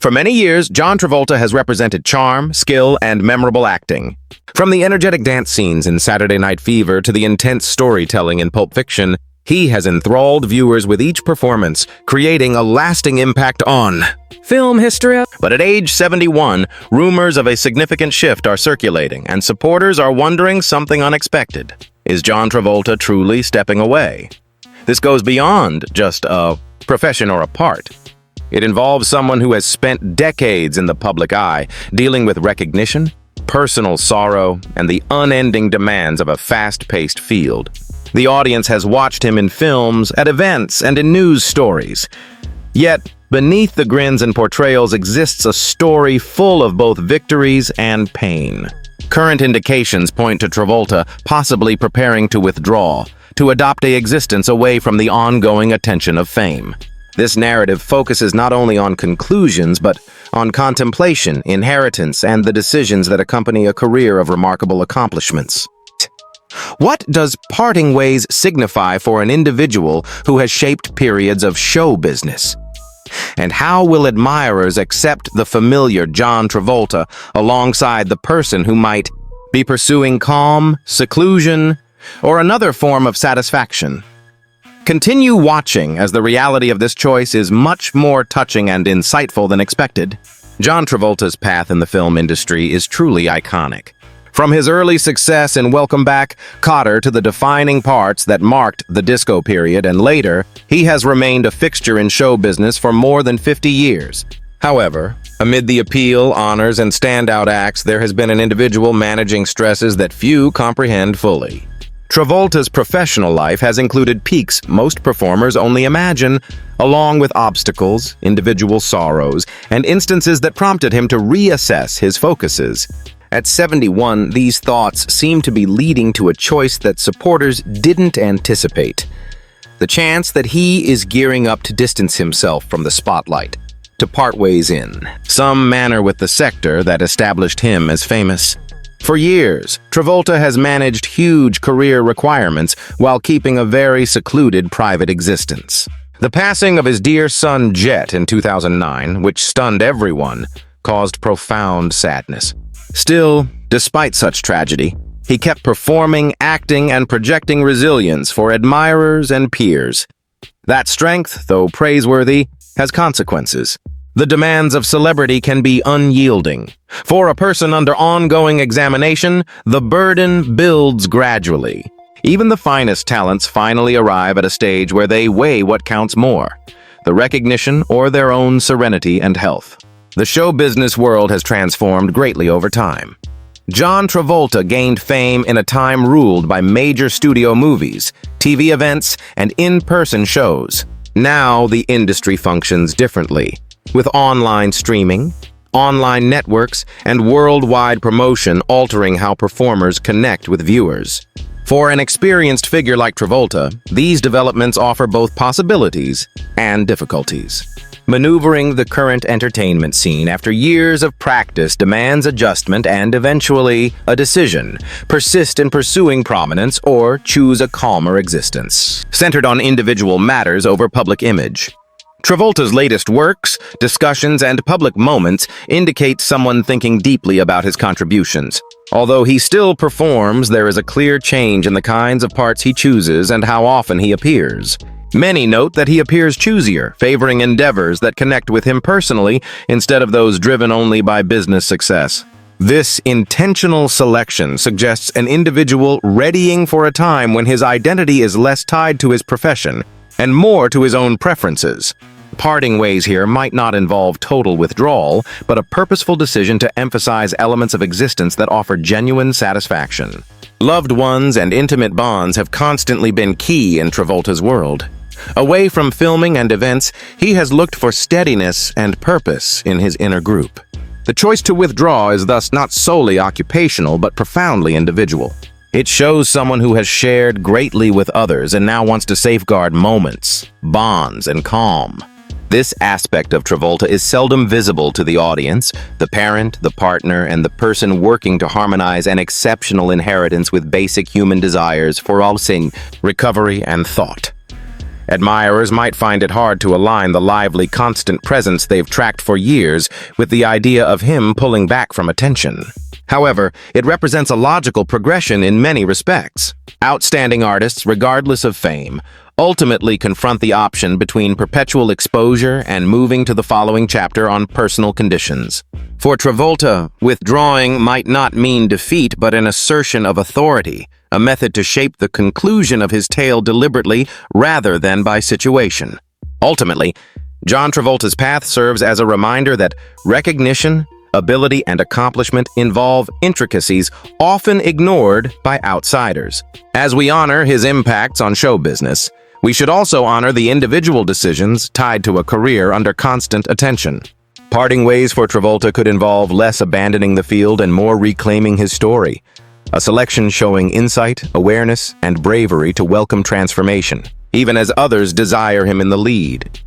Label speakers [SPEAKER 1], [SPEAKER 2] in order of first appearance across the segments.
[SPEAKER 1] For many years, John Travolta has represented charm, skill, and memorable acting. From the energetic dance scenes in Saturday Night Fever to the intense storytelling in Pulp Fiction, he has enthralled viewers with each performance, creating a lasting impact on film history. But at age 71, rumors of a significant shift are circulating, and supporters are wondering something unexpected. Is John Travolta truly stepping away? This goes beyond just a profession or a part. It involves someone who has spent decades in the public eye, dealing with recognition, personal sorrow, and the unending demands of a fast-paced field. The audience has watched him in films, at events, and in news stories. Yet, beneath the grins and portrayals exists a story full of both victories and pain. Current indications point to Travolta possibly preparing to withdraw, to adopt an existence away from the ongoing attention of fame. This narrative focuses not only on conclusions, but on contemplation, inheritance, and the decisions that accompany a career of remarkable accomplishments. What does parting ways signify for an individual who has shaped periods of show business? And how will admirers accept the familiar John Travolta alongside the person who might be pursuing calm, seclusion, or another form of satisfaction? Continue watching, as the reality of this choice is much more touching and insightful than expected. John Travolta's path in the film industry is truly iconic. From his early success in Welcome Back, Kotter to the defining parts that marked the disco period and later, he has remained a fixture in show business for more than 50 years. However, amid the appeal, honors, and standout acts, there has been an individual managing stresses that few comprehend fully. Travolta's professional life has included peaks most performers only imagine, along with obstacles, individual sorrows, and instances that prompted him to reassess his focuses. At 71, these thoughts seem to be leading to a choice that supporters didn't anticipate. The chance that he is gearing up to distance himself from the spotlight, to part ways in some manner with the sector that established him as famous. For years, Travolta has managed huge career requirements while keeping a very secluded private existence. The passing of his dear son Jett in 2009, which stunned everyone, caused profound sadness. Still, despite such tragedy, he kept performing, acting, and projecting resilience for admirers and peers. That strength, though praiseworthy, has consequences. The demands of celebrity can be unyielding. For a person under ongoing examination, the burden builds gradually. Even the finest talents finally arrive at a stage where they weigh what counts more, the recognition or their own serenity and health. The show business world has transformed greatly over time. John Travolta gained fame in a time ruled by major studio movies, TV events, and in-person shows. Now the industry functions differently. With online streaming, online networks, and worldwide promotion altering how performers connect with viewers. For an experienced figure like Travolta, these developments offer both possibilities and difficulties. Maneuvering the current entertainment scene after years of practice demands adjustment and eventually a decision: persist in pursuing prominence or choose a calmer existence, centered on individual matters over public image. Travolta's latest works, discussions, and public moments indicate someone thinking deeply about his contributions. Although he still performs, there is a clear change in the kinds of parts he chooses and how often he appears. Many note that he appears choosier, favoring endeavors that connect with him personally instead of those driven only by business success. This intentional selection suggests an individual readying for a time when his identity is less tied to his profession and more to his own preferences. Parting ways here might not involve total withdrawal, but a purposeful decision to emphasize elements of existence that offer genuine satisfaction. Loved ones and intimate bonds have constantly been key in Travolta's world. Away from filming and events, he has looked for steadiness and purpose in his inner group. The choice to withdraw is thus not solely occupational, but profoundly individual. It shows someone who has shared greatly with others and now wants to safeguard moments, bonds, and calm. This aspect of Travolta is seldom visible to the audience, the parent, the partner, and the person working to harmonize an exceptional inheritance with basic human desires for all sin, recovery, and thought. Admirers might find it hard to align the lively, constant presence they've tracked for years with the idea of him pulling back from attention. However, it represents a logical progression in many respects. Outstanding artists, regardless of fame, ultimately confront the option between perpetual exposure and moving to the following chapter on personal conditions. For Travolta, withdrawing might not mean defeat but an assertion of authority, a method to shape the conclusion of his tale deliberately rather than by situation. Ultimately, John Travolta's path serves as a reminder that recognition, ability, and accomplishment involve intricacies often ignored by outsiders. As we honor his impacts on show business, we should also honor the individual decisions tied to a career under constant attention. Parting ways for Travolta could involve less abandoning the field and more reclaiming his story, a selection showing insight, awareness, and bravery to welcome transformation, even as others desire him in the lead.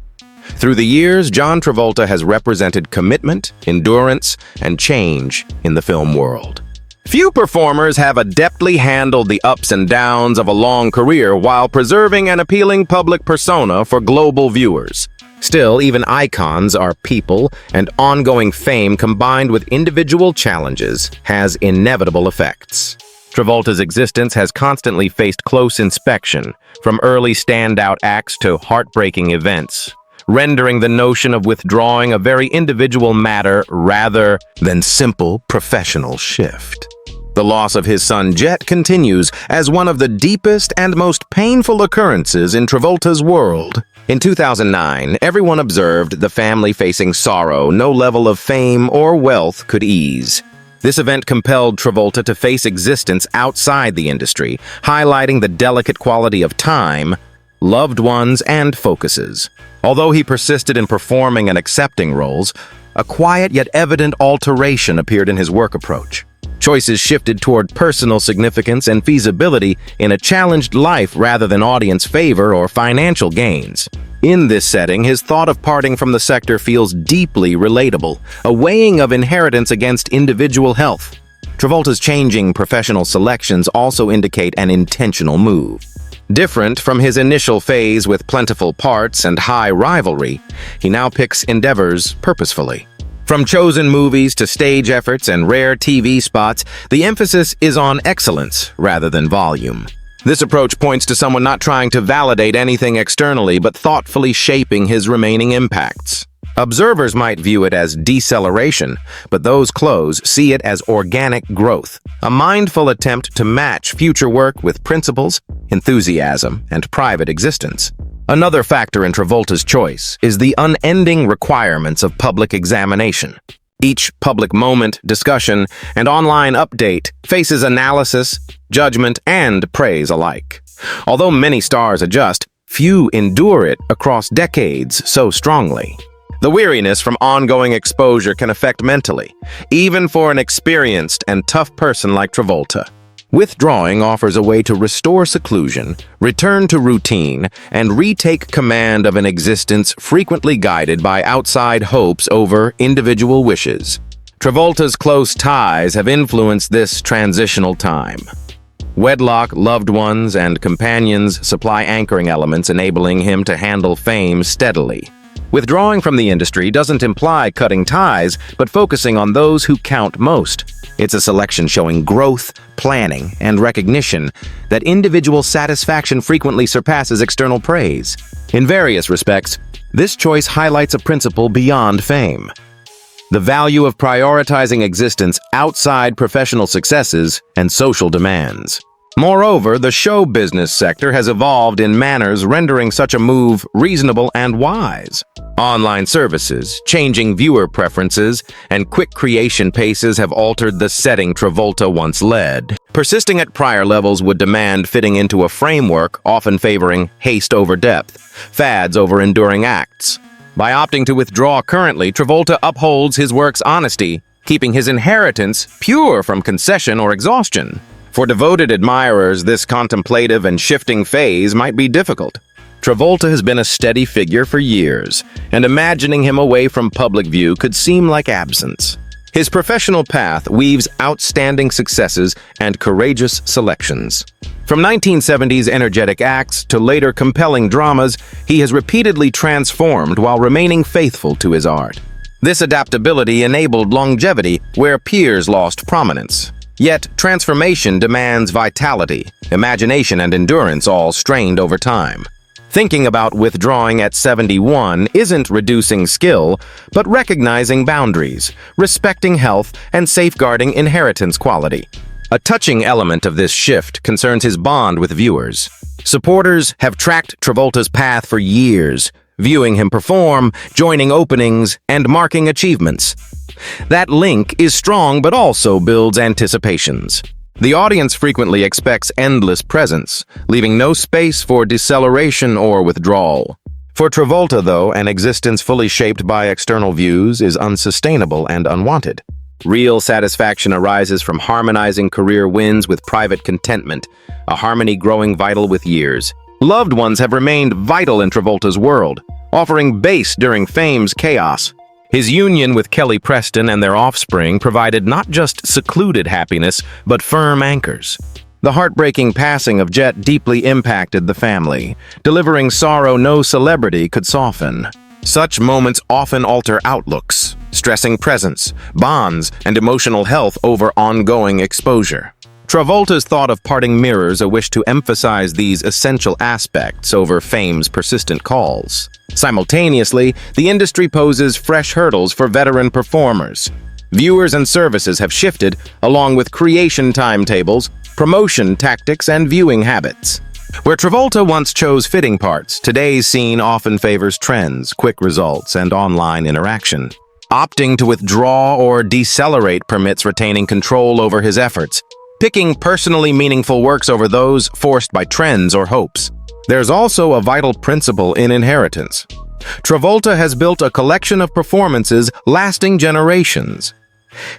[SPEAKER 1] Through the years, John Travolta has represented commitment, endurance, and change in the film world. Few performers have adeptly handled the ups and downs of a long career while preserving an appealing public persona for global viewers. Still, even icons are people, and ongoing fame combined with individual challenges has inevitable effects. Travolta's existence has constantly faced close inspection, from early standout acts to heartbreaking events, rendering the notion of withdrawing a very individual matter rather than simple professional shift. The loss of his son Jett continues as one of the deepest and most painful occurrences in Travolta's world. In 2009, everyone observed the family facing sorrow no level of fame or wealth could ease. This event compelled Travolta to face existence outside the industry, highlighting the delicate quality of time, loved ones, and focuses. Although he persisted in performing and accepting roles, a quiet yet evident alteration appeared in his work approach. Choices shifted toward personal significance and feasibility in a challenged life rather than audience favor or financial gains. In this setting, his thought of parting from the sector feels deeply relatable, a weighing of inheritance against individual health. Travolta's changing professional selections also indicate an intentional move. Different from his initial phase with plentiful parts and high rivalry, he now picks endeavors purposefully. From chosen movies to stage efforts and rare TV spots, the emphasis is on excellence rather than volume. This approach points to someone not trying to validate anything externally but thoughtfully shaping his remaining impacts. Observers might view it as deceleration, but those close see it as organic growth, a mindful attempt to match future work with principles, enthusiasm, and private existence. Another factor in Travolta's choice is the unending requirements of public examination. Each public moment, discussion, and online update faces analysis, judgment, and praise alike. Although many stars adjust, few endure it across decades so strongly. The weariness from ongoing exposure can affect mentally, even for an experienced and tough person like Travolta. Withdrawing offers a way to restore seclusion, return to routine, and retake command of an existence frequently guided by outside hopes over individual wishes. Travolta's close ties have influenced this transitional time. Wedlock, loved ones, and companions supply anchoring elements enabling him to handle fame steadily. Withdrawing from the industry doesn't imply cutting ties, but focusing on those who count most. It's a selection showing growth, planning, and recognition that individual satisfaction frequently surpasses external praise. In various respects, this choice highlights a principle beyond fame: the value of prioritizing existence outside professional successes and social demands. Moreover, the show business sector has evolved in manners rendering such a move reasonable and wise. Online services, changing viewer preferences, and quick creation paces have altered the setting Travolta once led. Persisting at prior levels would demand fitting into a framework often favoring haste over depth, fads over enduring acts. By opting to withdraw currently, Travolta upholds his work's honesty, keeping his inheritance pure from concession or exhaustion. For devoted admirers, this contemplative and shifting phase might be difficult. Travolta has been a steady figure for years, and imagining him away from public view could seem like absence. His professional path weaves outstanding successes and courageous selections. From 1970s energetic acts to later compelling dramas, he has repeatedly transformed while remaining faithful to his art. This adaptability enabled longevity where peers lost prominence. Yet, transformation demands vitality, imagination, and endurance, all strained over time. Thinking about withdrawing at 71 isn't reducing skill, but recognizing boundaries, respecting health, and safeguarding inheritance quality. A touching element of this shift concerns his bond with viewers. Supporters have tracked Travolta's path for years, viewing him perform, joining openings, and marking achievements. That link is strong but also builds anticipations. The audience frequently expects endless presence, leaving no space for deceleration or withdrawal. For Travolta, though, an existence fully shaped by external views is unsustainable and unwanted. Real satisfaction arises from harmonizing career wins with private contentment, a harmony growing vital with years. Loved ones have remained vital in Travolta's world, offering base during fame's chaos. His union with Kelly Preston and their offspring provided not just secluded happiness, but firm anchors. The heartbreaking passing of Jett deeply impacted the family, delivering sorrow no celebrity could soften. Such moments often alter outlooks, stressing presence, bonds, and emotional health over ongoing exposure. Travolta's thought of parting mirrors a wish to emphasize these essential aspects over fame's persistent calls. Simultaneously, the industry poses fresh hurdles for veteran performers. Viewers and services have shifted, along with creation timetables, promotion tactics, and viewing habits. Where Travolta once chose fitting parts, today's scene often favors trends, quick results, and online interaction. Opting to withdraw or decelerate permits retaining control over his efforts, picking personally meaningful works over those forced by trends or hopes. There's also a vital principle in inheritance. Travolta has built a collection of performances lasting generations.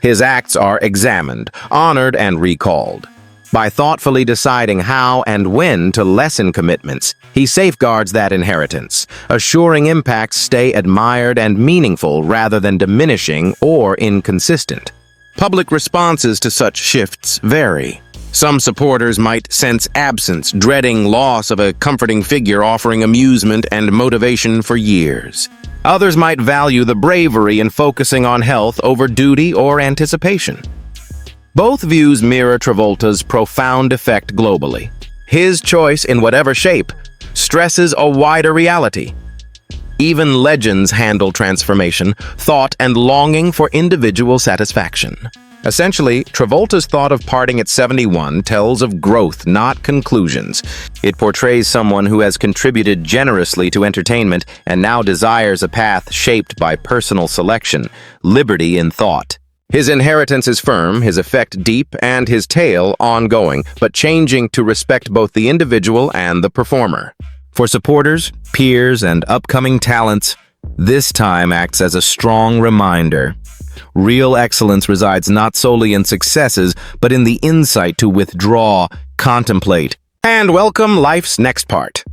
[SPEAKER 1] His acts are examined, honored, and recalled. By thoughtfully deciding how and when to lessen commitments, he safeguards that inheritance, assuring impacts stay admired and meaningful rather than diminishing or inconsistent. Public responses to such shifts vary. Some supporters might sense absence, dreading loss of a comforting figure offering amusement and motivation for years. Others might value the bravery in focusing on health over duty or anticipation. Both views mirror Travolta's profound effect globally. His choice, in whatever shape, stresses a wider reality. Even legends handle transformation, thought, and longing for individual satisfaction. Essentially, Travolta's thought of parting at 71 tells of growth, not conclusions. It portrays someone who has contributed generously to entertainment and now desires a path shaped by personal selection, liberty in thought. His inheritance is firm, his effect deep, and his tale ongoing, but changing to respect both the individual and the performer. For supporters, peers, and upcoming talents, this time acts as a strong reminder. Real excellence resides not solely in successes, but in the insight to withdraw, contemplate, and welcome life's next part.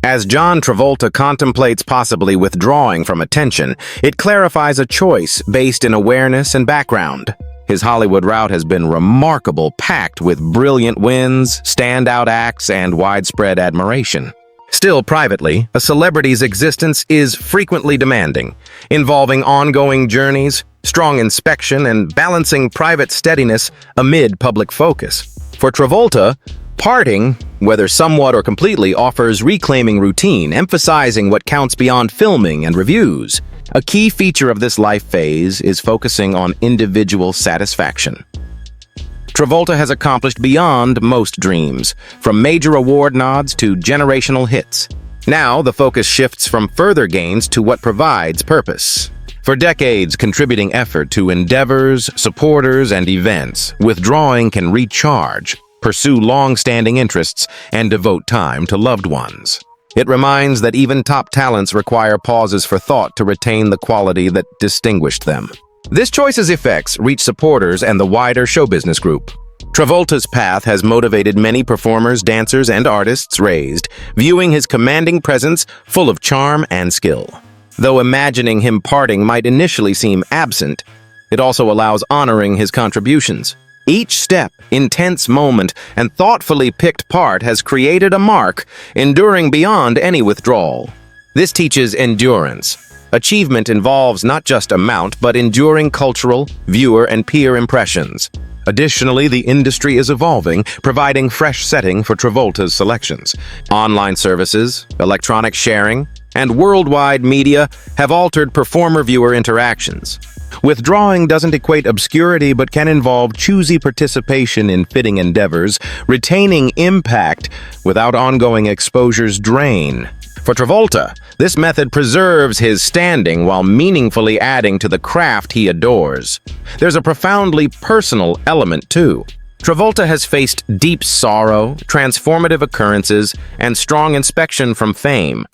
[SPEAKER 1] As John Travolta contemplates possibly withdrawing from attention, it clarifies a choice based in awareness and background. His Hollywood route has been remarkable, packed with brilliant wins, standout acts, and widespread admiration. Still, privately, a celebrity's existence is frequently demanding, involving ongoing journeys, strong inspection, and balancing private steadiness amid public focus. For Travolta, parting, whether somewhat or completely, offers reclaiming routine, emphasizing what counts beyond filming and reviews. A key feature of this life phase is focusing on individual satisfaction. Travolta has accomplished beyond most dreams, from major award nods to generational hits. Now, the focus shifts from further gains to what provides purpose. For decades, contributing effort to endeavors, supporters, and events, withdrawing can recharge, pursue long-standing interests, and devote time to loved ones. It reminds that even top talents require pauses for thought to retain the quality that distinguished them. This choice's effects reach supporters and the wider show business group. Travolta's path has motivated many performers, dancers, and artists raised, viewing his commanding presence full of charm and skill. Though imagining him parting might initially seem absent, It also allows honoring his contributions. Each step, intense moment, and thoughtfully picked part has created a mark, enduring beyond any withdrawal. This teaches endurance. Achievement involves not just amount, but enduring cultural, viewer, and peer impressions. Additionally, the industry is evolving, providing fresh setting for Travolta's selections. Online services, electronic sharing, and worldwide media have altered performer-viewer interactions. Withdrawing doesn't equate obscurity but can involve choosy participation in fitting endeavors, retaining impact without ongoing exposure's drain. For Travolta, this method preserves his standing while meaningfully adding to the craft he adores. There's a profoundly personal element, too. Travolta has faced deep sorrow, transformative occurrences, and strong inspection from fame.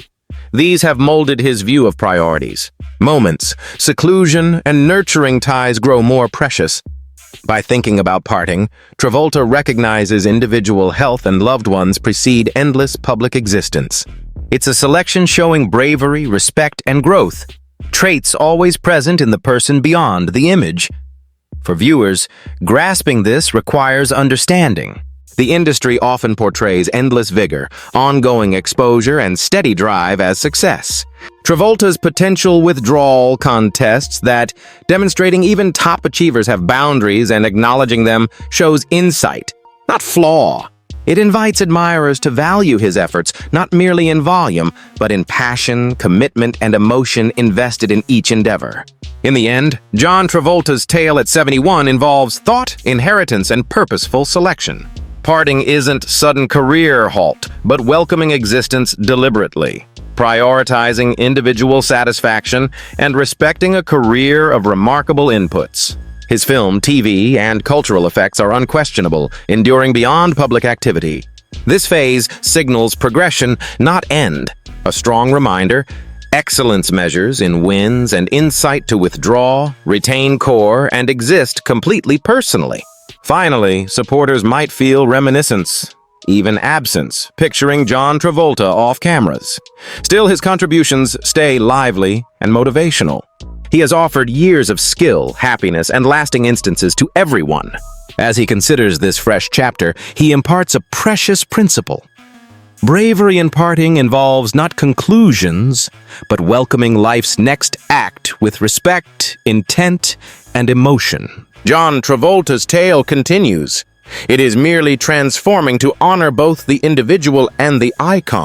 [SPEAKER 1] These have molded his view of priorities. Moments, seclusion, and nurturing ties grow more precious. By thinking about parting, Travolta recognizes individual health and loved ones precede endless public existence. It's a selection showing bravery, respect, and growth, traits always present in the person beyond the image. For viewers, grasping this requires understanding. The industry often portrays endless vigor, ongoing exposure, and steady drive as success. Travolta's potential withdrawal contests that, demonstrating even top achievers have boundaries and acknowledging them, shows insight, not flaw. It invites admirers to value his efforts, not merely in volume, but in passion, commitment, and emotion invested in each endeavor. In the end, John Travolta's tale at 71 involves thought, inheritance, and purposeful selection. Parting isn't sudden career halt, but welcoming existence deliberately, prioritizing individual satisfaction, and respecting a career of remarkable inputs. His film, TV, and cultural effects are unquestionable, enduring beyond public activity. This phase signals progression, not end. A strong reminder, excellence measures in wins and insight to withdraw, retain core, and exist completely personally. Finally, supporters might feel reminiscence, even absence, picturing John Travolta off cameras. Still, his contributions stay lively and motivational. He has offered years of skill, happiness, and lasting instances to everyone. As he considers this fresh chapter, he imparts a precious principle. Bravery in parting involves not conclusions, but welcoming life's next act with respect, intent, and emotion. John Travolta's tale continues. It is merely transforming to honor both the individual and the icon.